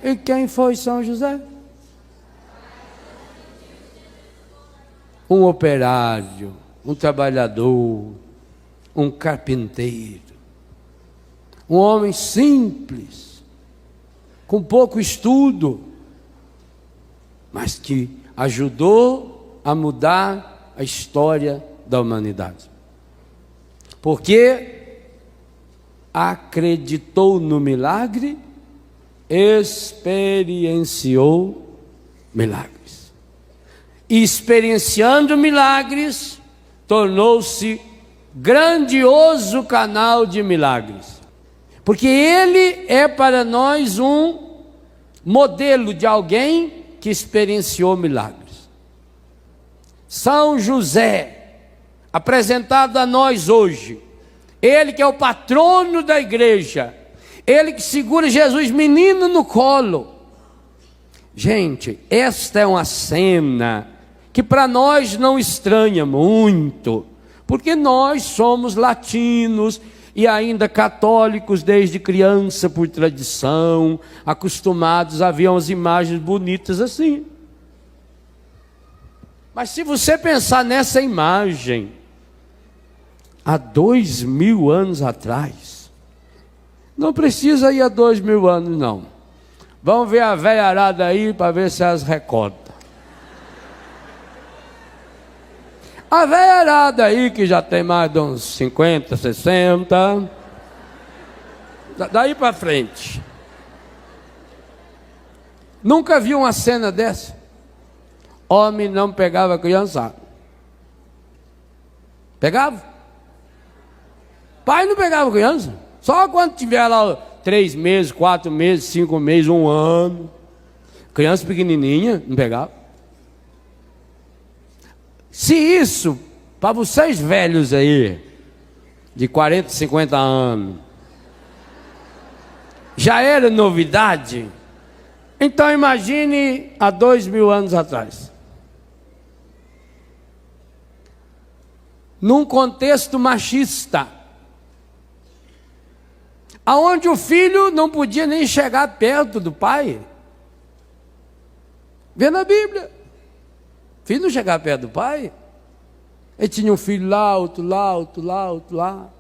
E quem foi São José? Um operário, um trabalhador, um carpinteiro, um homem simples, com pouco estudo, mas que ajudou a mudar a história da humanidade. Porque acreditou no milagre, experienciou milagres. E experienciando milagres, tornou-se grandioso canal de milagres. Porque ele é para nós um modelo de alguém que experienciou milagres. São José, apresentado a nós hoje, ele que é o patrono da igreja, ele que segura Jesus menino no colo. Gente, esta é uma cena que para nós não estranha muito, porque nós somos latinos e ainda católicos desde criança por tradição, acostumados a ver umas imagens bonitas assim. Mas se você pensar nessa imagem, há 2000 anos atrás, não precisa ir a 2000 anos não, vamos ver a velharada aí para ver se elas recordam. A velharada aí que já tem mais de uns 50, 60, daí para frente, nunca viu uma cena dessa? Homem não pegava criança. Pegava? Pai não pegava criança. Só quando tiver lá 3 meses, 4 meses, 5 meses, 1 ano. Criança pequenininha, não pegava. Se isso, para vocês velhos aí, de 40, 50 anos, já era novidade, então imagine há 2000 anos atrás. Num contexto machista, aonde o filho não podia nem chegar perto do pai. Vê na Bíblia. O filho não chegava perto do pai. Ele tinha um filho lá, outro lá, outro lá, outro lá.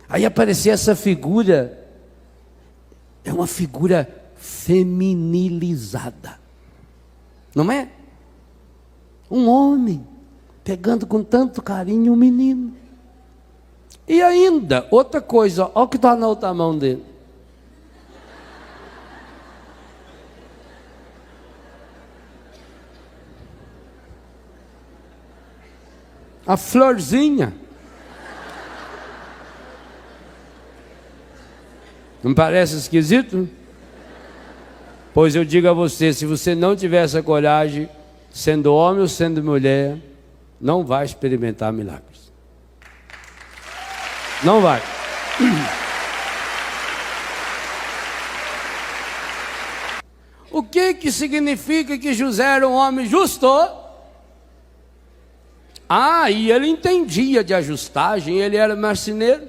Aí aparecia essa figura. É uma figura feminilizada. Não é? Um homem pegando com tanto carinho um menino. E ainda, outra coisa, olha o que está na outra mão dele. A florzinha. Não parece esquisito? Pois eu digo a você, se você não tiver essa coragem, sendo homem ou sendo mulher, não vai experimentar milagres. Não vai. O que significa que José era um homem justo? E ele entendia de ajustagem, ele era marceneiro.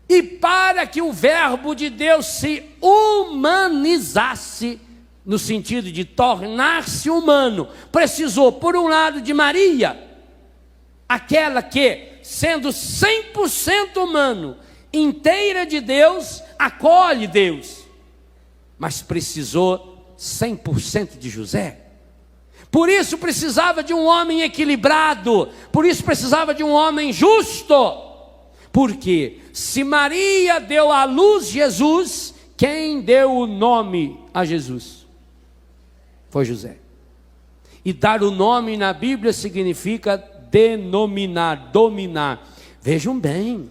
E para que o verbo de Deus se humanizasse, no sentido de tornar-se humano, precisou, por um lado, de Maria, aquela que, sendo 100% humano, inteira de Deus, acolhe Deus, mas precisou 100% de José. Por isso precisava de um homem equilibrado, por isso precisava de um homem justo. Porque se Maria deu à luz Jesus, quem deu o nome a Jesus? Foi José. E dar o nome na Bíblia significa denominar, dominar. Vejam bem,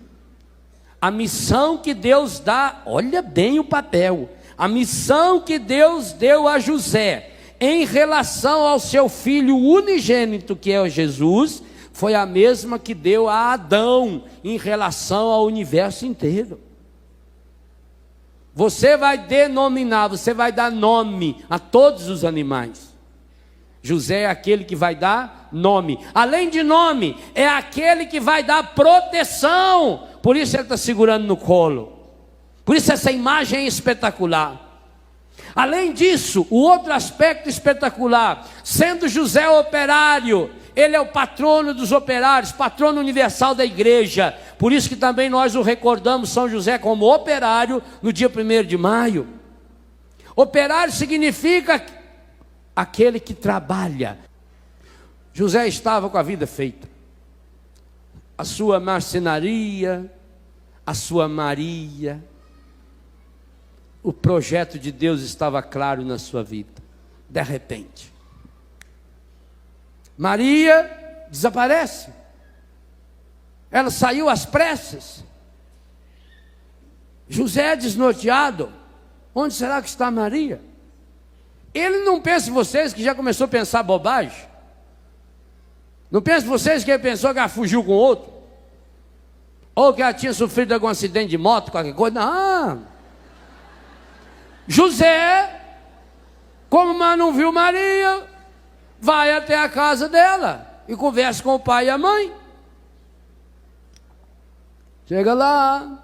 a missão que Deus dá, olha bem o papel, a missão que Deus deu a José, em relação ao seu filho unigênito, que é o Jesus, foi a mesma que deu a Adão, em relação ao universo inteiro. Você vai denominar, você vai dar nome a todos os animais. José é aquele que vai dar nome. Além de nome, é aquele que vai dar proteção. Por isso ele está segurando no colo. Por isso essa imagem é espetacular. Além disso, o outro aspecto espetacular, sendo José operário, ele é o patrono dos operários, patrono universal da igreja. Por isso que também nós o recordamos, São José, como operário, no dia 1º de maio. Operário significa aquele que trabalha. José estava com a vida feita. A sua marcenaria, a sua Maria. O projeto de Deus estava claro na sua vida. De repente, Maria desaparece. Ela saiu às pressas. José é desnorteado. Onde será que está Maria? Ele não pensa em vocês que já começou a pensar bobagem. Não pensa em vocês que ele pensou que ela fugiu com outro. Ou que ela tinha sofrido algum acidente de moto, qualquer coisa. Não. José, como não viu Maria, vai até a casa dela e conversa com o pai e a mãe. Chega lá,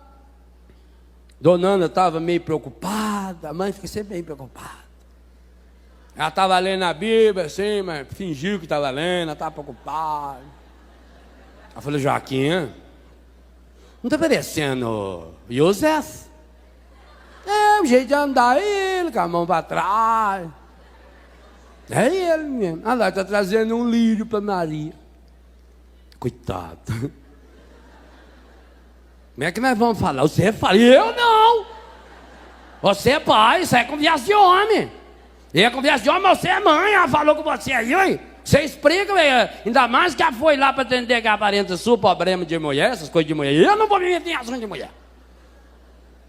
Dona Ana estava meio preocupada, a mãe fica sempre meio preocupada. Ela estava lendo a Bíblia assim, mas fingiu que estava lendo, ela estava preocupada. Ela falou: Joaquim, não está parecendo José? É o jeito de andar ele, com a mão para trás. É ele mesmo. Ah lá, está trazendo um lírio para Maria. Coitado. Como é que nós vamos falar? Você fala, eu não. Você é pai, isso é conversa de homem. E é conversa de homem, mas você é mãe. Ela falou com você aí, ué. Você explica, ainda mais que ela foi lá para atender que a parente sua, problema de mulher, essas coisas de mulher. Eu não vou me meter em assunto de mulher.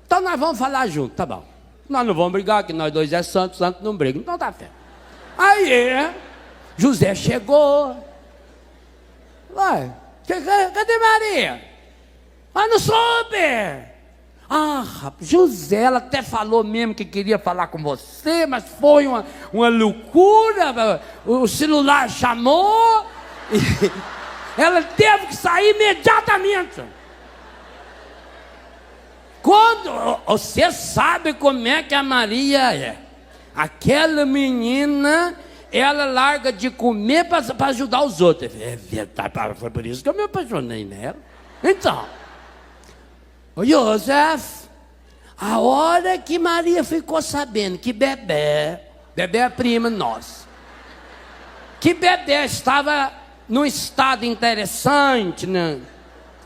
Então nós vamos falar junto, tá bom. Nós não vamos brigar, que nós dois é santo, santo não briga. Então tá certo. Aí, José chegou. Ué, cadê Maria? Ah, não soube. Ah, José, ela até falou mesmo que queria falar com você, mas foi uma loucura. O celular chamou. E ela teve que sair imediatamente. Quando você sabe como é que a Maria é, aquela menina, ela larga de comer para ajudar os outros. É verdade, foi por isso que eu me apaixonei nela. Então, José, a hora que Maria ficou sabendo que Bebé é a prima nossa, que Bebé estava num estado interessante, né?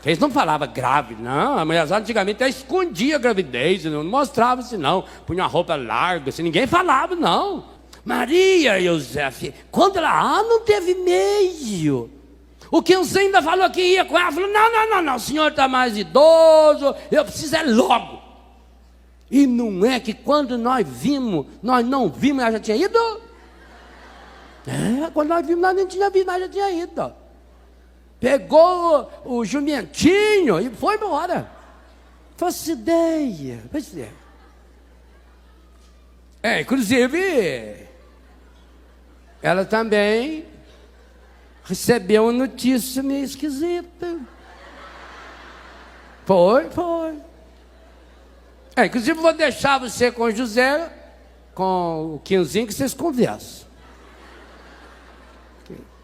Eles não falavam grávida, não. A mulherzada antigamente até escondia a gravidez, não mostrava assim, não. Punha uma roupa larga, assim, ninguém falava, não. Maria José, quando ela não teve meio. O Quinzinho ainda falou que ia com ela, falou: não, o senhor está mais idoso, eu preciso é logo. E não é que quando nós não vimos, ela já tinha ido? É, quando nós vimos, nós nem tinha visto, ela já tinha ido. Pegou o jumentinho e foi embora. Faço ideia. Inclusive, ela também recebeu uma notícia meio esquisita. Foi. Inclusive, vou deixar você com o José, com o Quinzinho, que vocês conversam.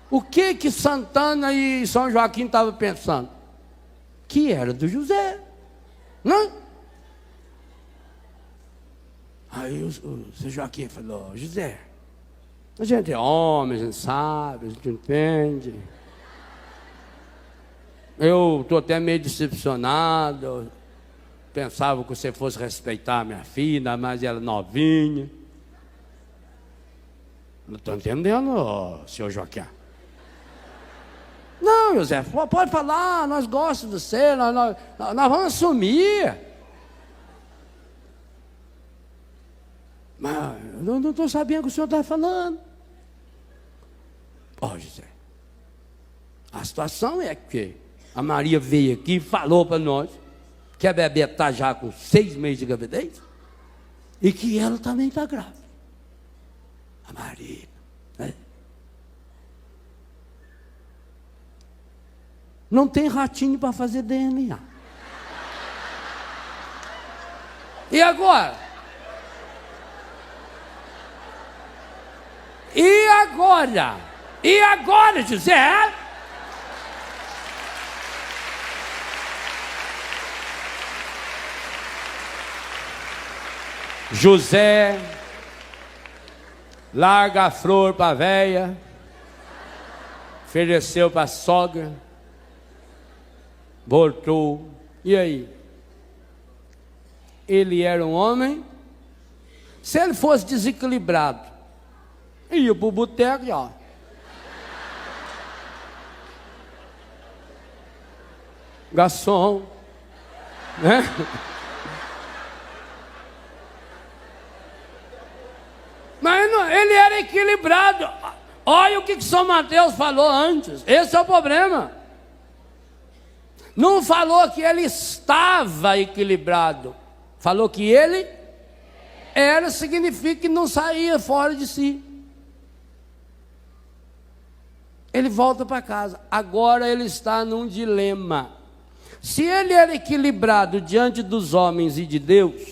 O que Santana e São Joaquim estavam pensando? Que era do José, não? Aí o São Joaquim falou: José, a gente é homem, a gente sabe, a gente entende. Eu estou até meio decepcionado. Eu pensava que você fosse respeitar a minha filha, mas ela novinha. Não estou entendendo, senhor Joaquim. Não, José, pode falar, nós gostamos de você, nós vamos assumir. Mas eu não estou sabendo o que o senhor está falando. José, a situação é que a Maria veio aqui e falou para nós que a bebê está já com 6 meses de gravidez e que ela também está grávida. A Maria, né? Não tem ratinho para fazer DNA. E agora? E agora? E agora, José? José larga a flor para a véia, ofereceu para a sogra, voltou. E aí? Ele era um homem. Se ele fosse desequilibrado, ia para o boteco, ó. Garçom, né? Mas não, ele era equilibrado. Olha o que São Mateus falou antes. Esse é o problema. Não falou que ele estava equilibrado. Falou que ele era, significa que não saía fora de si. Ele volta para casa. Agora ele está num dilema. Se ele era equilibrado diante dos homens e de Deus,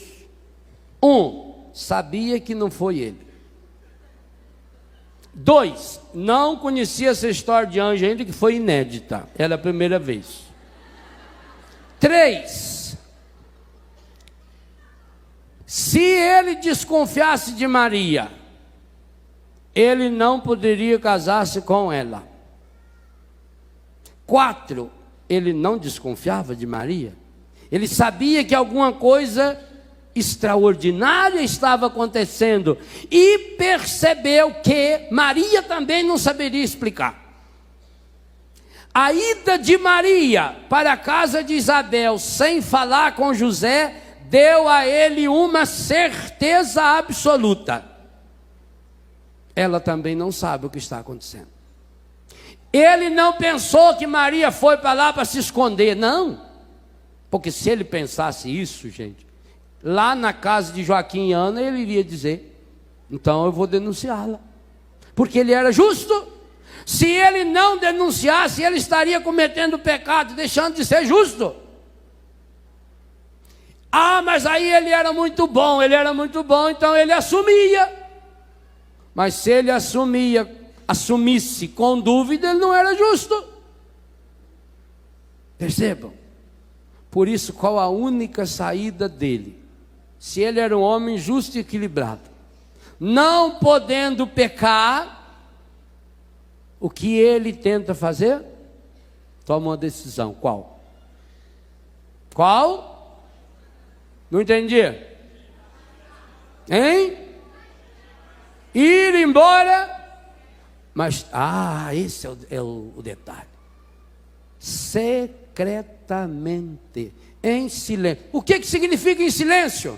sabia que não foi ele. 2, não conhecia essa história de anjo ainda, que foi inédita. Era a primeira vez. 3, se ele desconfiasse de Maria, ele não poderia casar-se com ela. 4, ele não desconfiava de Maria. Ele sabia que alguma coisa extraordinária estava acontecendo e percebeu que Maria também não saberia explicar. A ida de Maria para a casa de Isabel sem falar com José deu a ele uma certeza absoluta. Ela também não sabe o que está acontecendo. Ele não pensou que Maria foi para lá para se esconder, não. Porque se ele pensasse isso, gente, lá na casa de Joaquim e Ana, ele iria dizer: então eu vou denunciá-la, porque ele era justo. Se ele não denunciasse, ele estaria cometendo pecado, deixando de ser justo. Mas aí ele era muito bom, então ele assumia. Mas se ele assumisse com dúvida, ele não era justo. Percebam? Por isso, qual a única saída dele? Se ele era um homem justo e equilibrado, não podendo pecar, o que ele tenta fazer? Toma uma decisão. Qual? Qual? Não entendi. Hein? Ir embora. Mas, esse é o detalhe. Secretamente, em silêncio. O que significa em silêncio?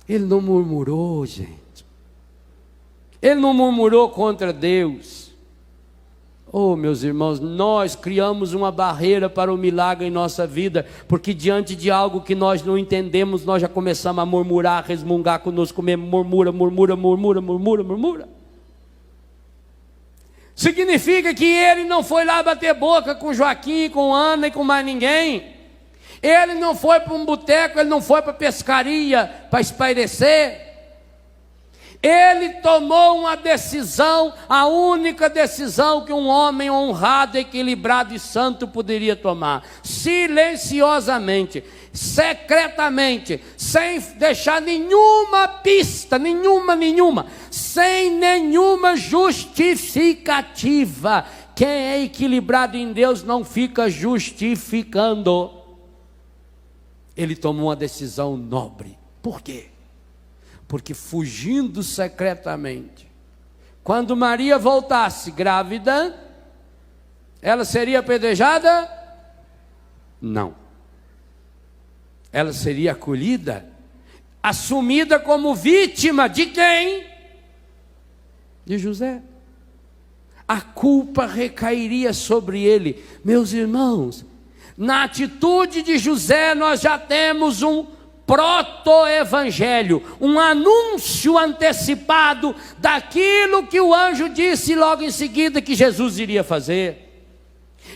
Ele não murmurou, gente. Ele não murmurou contra Deus. Meus irmãos, nós criamos uma barreira para o milagre em nossa vida, porque diante de algo que nós não entendemos, nós já começamos a murmurar, a resmungar conosco mesmo. Murmura. Significa que ele não foi lá bater boca com Joaquim, com Ana e com mais ninguém. Ele não foi para um boteco, ele não foi para pescaria, para espairecer. Ele tomou uma decisão, a única decisão que um homem honrado, equilibrado e santo poderia tomar. Silenciosamente, secretamente, sem deixar nenhuma pista, nenhuma, sem nenhuma justificativa. Quem é equilibrado em Deus não fica justificando. Ele tomou uma decisão nobre. Por quê? Porque fugindo secretamente, quando Maria voltasse grávida, ela seria apedrejada? Não. Ela seria acolhida, assumida como vítima de quem? De José. A culpa recairia sobre ele. Meus irmãos, na atitude de José nós já temos um proto-evangelho, um anúncio antecipado daquilo que o anjo disse logo em seguida que Jesus iria fazer.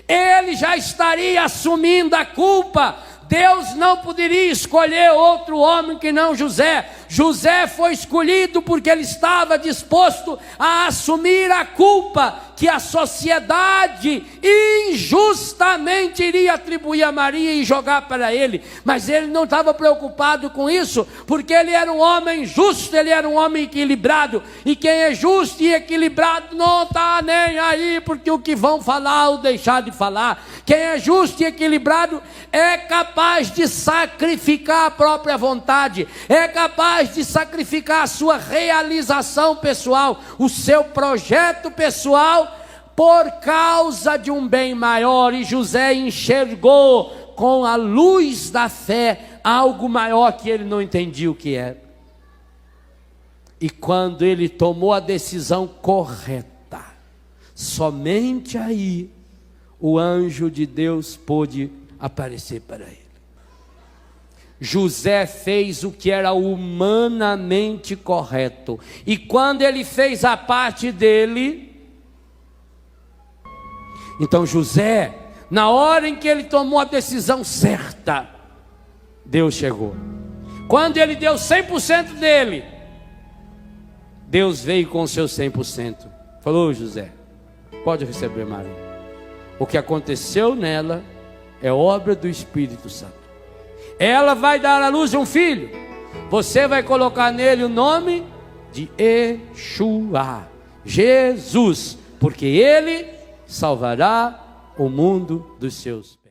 Ele já estaria assumindo a culpa Deus não poderia escolher outro homem que não José. José foi escolhido porque ele estava disposto a assumir a culpa que a sociedade injustamente iria atribuir a Maria e jogar para ele. Mas ele não estava preocupado com isso, porque ele era um homem justo, ele era um homem equilibrado. E quem é justo e equilibrado não está nem aí porque o que vão falar ou deixar de falar. Quem é justo e equilibrado é capaz de sacrificar a própria vontade, é capaz de sacrificar a sua realização pessoal, o seu projeto pessoal, por causa de um bem maior. E José enxergou com a luz da fé algo maior que ele não entendia o que era. E quando ele tomou a decisão correta, somente aí o anjo de Deus pôde aparecer para ele. José fez o que era humanamente correto, e quando ele fez a parte dele, então José, na hora em que ele tomou a decisão certa, Deus chegou. Quando ele deu 100% dele, Deus veio com o seu 100%. Falou: José, pode receber Maria. O que aconteceu nela é obra do Espírito Santo. Ela vai dar à luz um filho. Você vai colocar nele o nome de Yeshua, Jesus, porque ele salvará o mundo dos seus pecados.